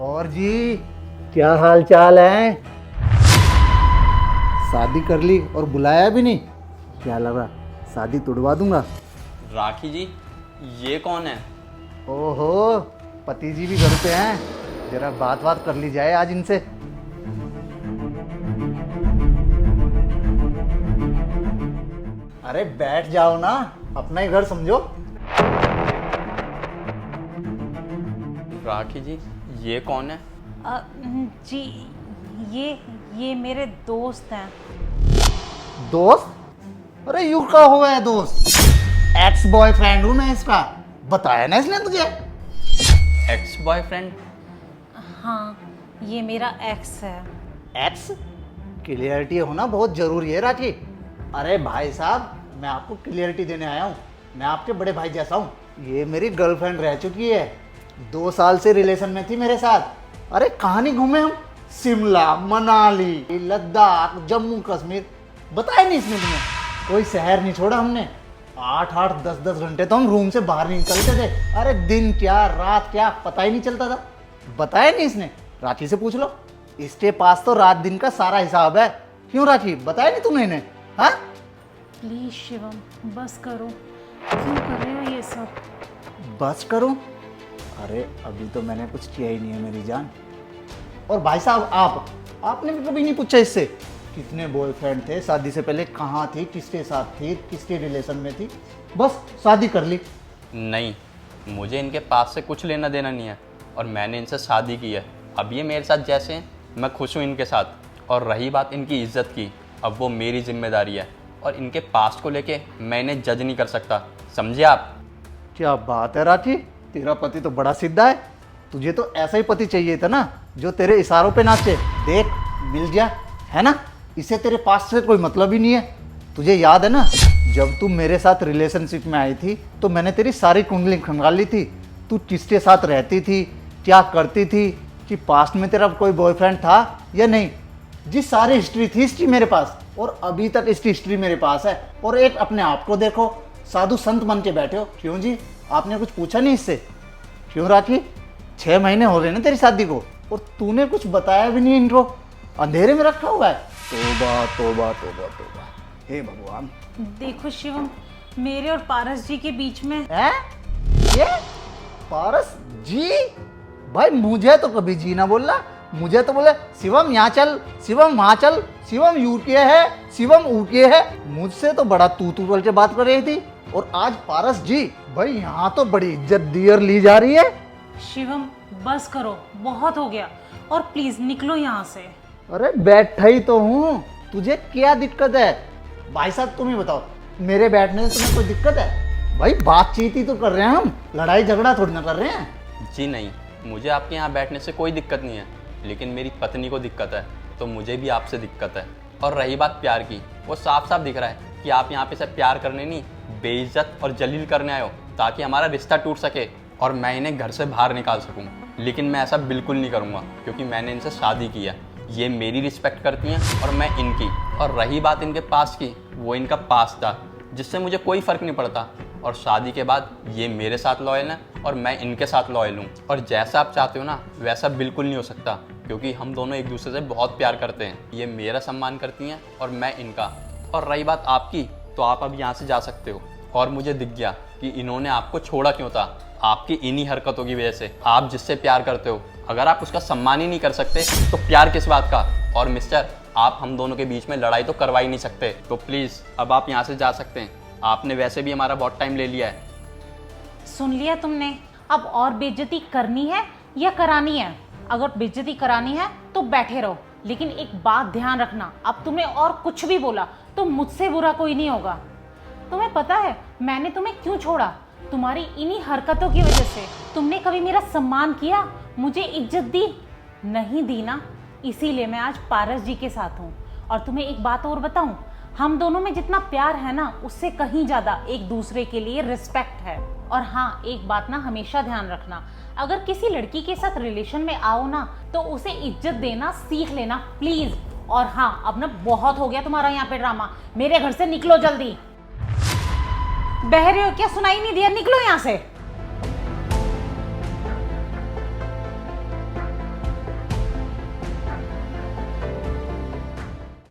और जी क्या हाल चाल है? शादी कर ली और बुलाया भी नहीं। क्या लगा शादी तुड़वा दूंगा? राखी जी, ये कौन है? ओहो, पति जी भी घर पे हैं। जरा बात कर ली जाए आज इनसे। अरे बैठ जाओ ना, अपना ही घर समझो। राखी जी, ये कौन है? जी ये मेरे दोस्त हैं। दोस्त? अरे यू का हुआ है दोस्त? एक्स बॉयफ्रेंड हूँ मैं इसका, बताया ना इसने तुझे? Ex boyfriend? हाँ, ये मेरा एक्स है। एक्स? क्लियरिटी होना बहुत जरूरी है राखी। अरे भाई साहब, मैं आपको क्लियरिटी देने आया हूँ। मैं आपके बड़े भाई जैसा हूँ। ये मेरी गर्लफ्रेंड रह चुकी है, 2 साल से रिलेशन में थी मेरे साथ। अरे कहाँ नहीं घूमे हम? शिमला, मनाली, लद्दाख, जम्मू कश्मीर, बताया नहीं इसने तुम्हें? कोई शहर नहीं छोड़ा हमने। 8-8, 10-10 घंटे तो हम रूम से बाहर नहीं निकलते थे। अरे दिन क्या रात क्या पता ही नहीं चलता था। बताया नहीं इसने? राखी से पूछ लो, इसके पास तो रात दिन का सारा हिसाब है। क्यों राखी, बताया नहीं तुमने इन्हें? हाँ प्लीज शिवम बस करो, क्यों कर रहे हो ये सब? बस करूं? अरे अभी तो मैंने कुछ किया ही नहीं है मेरी जान। और भाई साहब, आपने भी कभी नहीं पूछा इससे कितने बॉयफ्रेंड थे, शादी से पहले कहाँ थी, किसके साथ थी, किसके रिलेशन में थी? बस शादी कर ली। नहीं, मुझे इनके पास से कुछ लेना देना नहीं है और मैंने इनसे शादी की है। अब ये मेरे साथ जैसे हैं, मैं खुश हूँ इनके साथ। और रही बात इनकी इज्जत की, अब वो मेरी जिम्मेदारी है और इनके पास्ट को लेके मैं इन्हें जज नहीं कर सकता, समझे आप? क्या बात है राखी, तेरा पति तो बड़ा सीधा है। तुझे तो ऐसा ही पति चाहिए था ना, जो तेरे इशारों पे नाचे। देख मिल गया है ना। इसे तेरे पास से कोई मतलब ही नहीं है। तुझे याद है ना, जब तू मेरे साथ रिलेशनशिप में आई थी तो मैंने तेरी सारी कुंडली खंगाल ली थी। तू किसके साथ रहती थी, क्या करती थी, कि पास्ट में तेरा कोई बॉयफ्रेंड था या नहीं। जी सारी हिस्ट्री मेरे पास, और अभी तक इसकी हिस्ट्री मेरे पास है। और एक अपने आप को देखो, साधु संत बन के बैठे हो। क्यों जी, आपने कुछ पूछा नहीं इससे? क्यों राखी, 6 महीने हो गए ना तेरी शादी को, और तूने कुछ बताया भी नहीं इनको, अंधेरे में रखा हुआ है। तोबा तोबा तोबा तोबा, हे भगवान। देखो शिवम, मेरे और पारस जी के बीच में है ये पारस जी? भाई मुझे तो कभी जी ना बोलना। मुझे तो बोले शिवम यहाँ चल, शिवम वहाँ चल, शिवम यूके है, शिवम ऊके है। मुझसे तो बड़ा तू बोल के बात कर रही थी, और आज पारस जी। भाई यहाँ तो बड़ी इज्जत डियर ली जा रही है। शिवम बस करो, बहुत हो गया, और प्लीज निकलो यहाँ से। अरे बैठा ही तो हूँ, तुझे क्या दिक्कत है? भाई साहब तुम ही बताओ, मेरे बैठने से तुम्हें कोई दिक्कत है? भाई बातचीत ही तो कर रहे हैं हम, लड़ाई झगड़ा थोड़ी ना कर रहे हैं। जी नहीं, मुझे आपके यहाँ बैठने से कोई दिक्कत नहीं है, लेकिन मेरी पत्नी को दिक्कत है, तो मुझे भी आपसे दिक्कत है। और रही बात प्यार की, वो साफ साफ दिख रहा है कि आप यहाँ पे सिर्फ प्यार करने नहीं, बेइज्जत और जलील करने आए हो, ताकि हमारा रिश्ता टूट सके और मैं इन्हें घर से बाहर निकाल सकूँ। लेकिन मैं ऐसा बिल्कुल नहीं करूँगा, क्योंकि मैंने इनसे शादी की है। ये मेरी रिस्पेक्ट करती हैं और मैं इनकी। और रही बात इनके पास की, वो इनका पास था, जिससे मुझे कोई फ़र्क नहीं पड़ता। और शादी के बाद ये मेरे साथ लॉयल हैं और मैं इनके साथ लॉयल हूँ। और जैसा आप चाहते हो ना, वैसा बिल्कुल नहीं हो सकता, क्योंकि हम दोनों एक दूसरे से बहुत प्यार करते हैं। ये मेरा सम्मान करती हैं और मैं इनका। और रही बात आपकी, तो आप अब यहाँ से जा सकते हो। और मुझे दिख गया कि इन्होंने आपको छोड़ा क्यों था, आपकी इन्हीं हरकतों की वजह से। आप जिससे प्यार करते हो, अगर आप उसका सम्मान ही नहीं कर सकते तो प्यार किस बात का? और मिस्टर, आप हम दोनों के बीच में लड़ाई तो करवा ही नहीं सकते, तो प्लीज़ अब आप यहाँ से जा सकते हैं। आपने वैसे भी हमारा बहुत टाइम ले लिया है। सुन लिया तुमने? अब और बेइज्जती करनी है या करानी है? अगर बेइज्जती करानी है तो बैठे रहो, लेकिन एक बात ध्यान रखना, अब तुमने और कुछ भी बोला तो मुझसे बुरा कोई नहीं होगा। तुम्हें पता है मैंने तुम्हें क्यों छोड़ा? तुम्हारी इन्हीं हरकतों की वजह से। तुमने कभी मेरा सम्मान किया, मुझे इज्जत दी? नहीं दी ना, इसीलिए मैं आज पारस जी के साथ हूँ। और तुम्हें एक बात और बताऊँ, हम दोनों में जितना प्यार है ना, उससे कहीं ज़्यादा एक दूसरे के लिए रिस्पेक्ट है। और हाँ, एक बात ना हमेशा ध्यान रखना, अगर किसी लड़की के साथ रिलेशन में आओ ना, तो उसे इज्जत देना सीख लेना प्लीज। और हाँ, अब ना बहुत हो गया तुम्हारा यहाँ पे ड्रामा, मेरे घर से निकलो जल्दी। बह रहे हो क्या? सुनाई नहीं दिया? निकलो यहाँ से।